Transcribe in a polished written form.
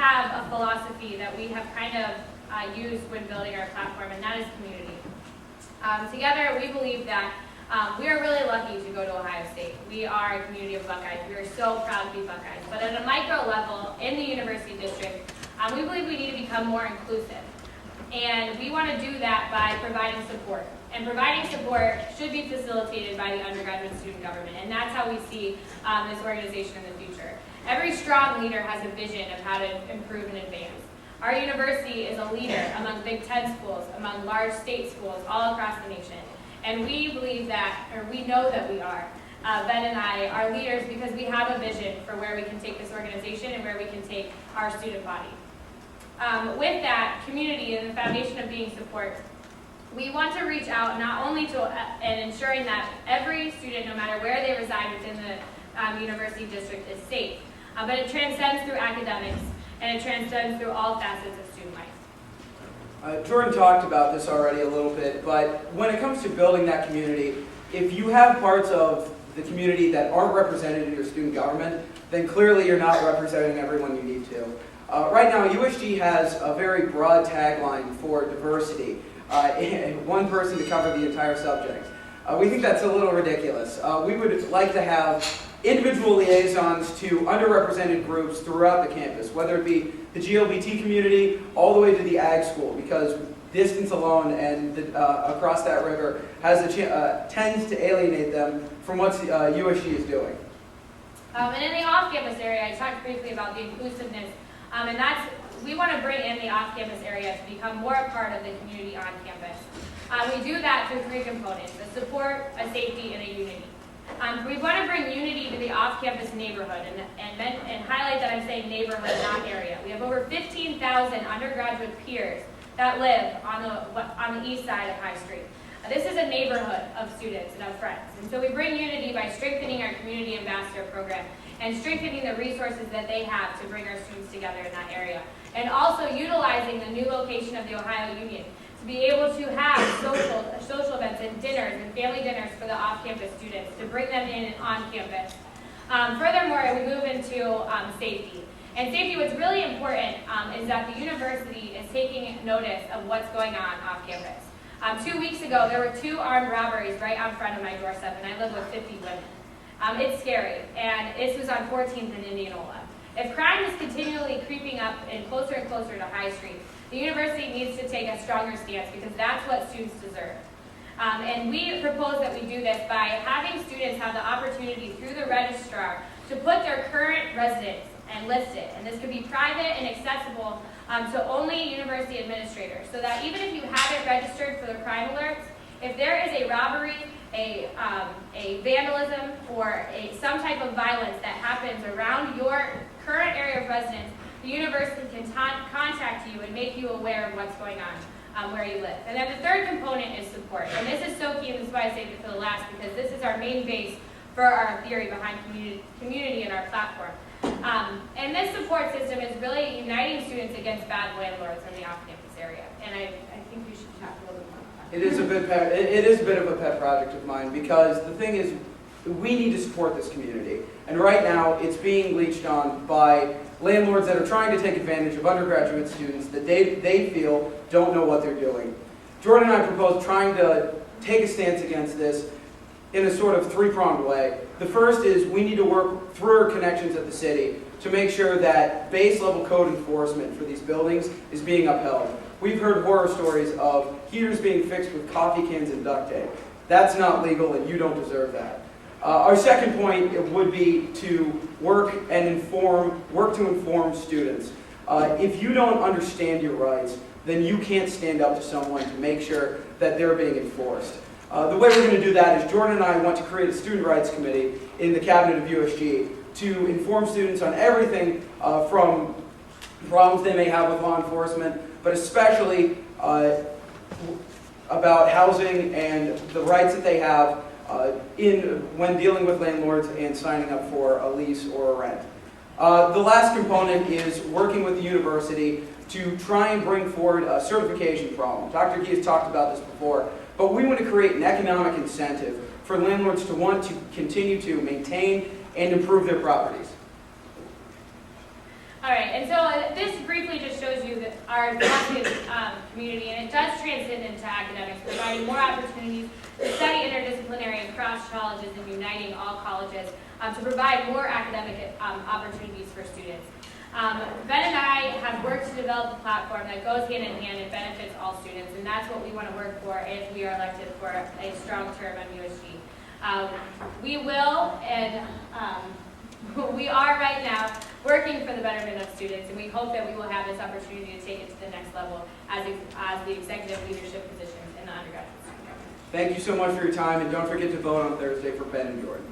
have a philosophy that we have kind of used when building our platform, and that is community. Together, we believe that we are really lucky to go to Ohio State. We are a community of Buckeyes. We are so proud to be Buckeyes. But at a micro level, in the university district, we believe we need to become more inclusive. And we want to do that by providing support. And providing support should be facilitated by the undergraduate student government. And that's how we see this organization in the future. Every strong leader has a vision of how to improve and advance. Our university is a leader among Big Ten schools, among large state schools all across the nation. And we believe that, or we know that we are, Ben and I are leaders because we have a vision for where we can take this organization and where we can take our student body. With that, community and the foundation of being support, we want to reach out not only to and ensuring that every student, no matter where they reside within the university district, is safe, but it transcends through academics and it transcends through all facets of student life. Jordan talked about this already a little bit, but when it comes to building that community, if you have parts of the community that aren't represented in your student government, then clearly you're not representing everyone you need to. Right now, USG has a very broad tagline for diversity, and one person to cover the entire subject. We think that's a little ridiculous. We would like to have individual liaisons to underrepresented groups throughout the campus, whether it be the GLBT community all the way to the ag school, because distance alone and across that river has tends to alienate them from what USG is doing. And in the off-campus area, I talked briefly about the inclusiveness, and we want to bring in the off-campus area to become more a part of the community on campus. We do that through three components: a support, a safety, and a unity. We want to bring unity to the off-campus neighborhood and highlight that I'm saying neighborhood, not area. We have over 15,000 undergraduate peers that live on the east side of High Street. This is a neighborhood of students and of friends. And so we bring unity by strengthening our community ambassador program and strengthening the resources that they have to bring our students together in that area. And also utilizing the new location of the Ohio Union to be able to have social events and dinners and family dinners for the off-campus students to bring them in and on campus. Furthermore, we move into safety. And safety, what's really important is that the university is taking notice of what's going on off campus. 2 weeks ago, there were 2 armed robberies right out front of my doorstep, and I live with 50 women. It's scary, and this was on 14th and Indianola. If crime is continually creeping up and closer to High Street, the university needs to take a stronger stance because that's what students deserve. And we propose that we do this by having students have the opportunity through the registrar to put their current residence and list it. And this could be private and accessible to only university administrators, so that even if you haven't registered for the crime alerts, if there is a robbery, a vandalism, or some type of violence that happens around your current area of residence, the university can contact you and make you aware of what's going on where you live. And then the third component is support. And this is so key, and this is why I saved it for the last, because this is our main base for our theory behind community and our platform. And this support system is really uniting students against bad landlords in the off-campus area. And I think we should talk a little bit more about that. It is a bit of a pet project of mine, because the thing is, we need to support this community. And right now, it's being leached on by landlords that are trying to take advantage of undergraduate students that they feel don't know what they're doing. Jordan and I propose trying to take a stance against this in a sort of three-pronged way. The first is we need to work through our connections at the city to make sure that base-level code enforcement for these buildings is being upheld. We've heard horror stories of heaters being fixed with coffee cans and duct tape. That's not legal, and you don't deserve that. Our second point would be to work to inform students. If you don't understand your rights, then you can't stand up to someone to make sure that they're being enforced. The way we're going to do that is Jordan and I want to create a student rights committee in the cabinet of USG to inform students on everything from problems they may have with law enforcement, but especially about housing and the rights that they have when dealing with landlords and signing up for a lease or a rent. The last component is working with the university to try and bring forward a certification problem. Dr. Gee has talked about this before, but we want to create an economic incentive for landlords to want to continue to maintain and improve their properties. All right, and so this briefly just shows you that our philosophy community, and it does transcend into academics, providing more opportunities to study interdisciplinary and cross colleges and uniting all colleges to provide more academic opportunities for students. Ben and I have worked to develop a platform that goes hand in hand and benefits all students, and that's what we want to work for if we are elected for a strong term on USG. We will, and we are right now working for the betterment of students, and we hope that we will have this opportunity to take it to the next level as the executive leadership positions in the undergraduate student government. Thank you so much for your time, and don't forget to vote on Thursday for Ben and Jordan.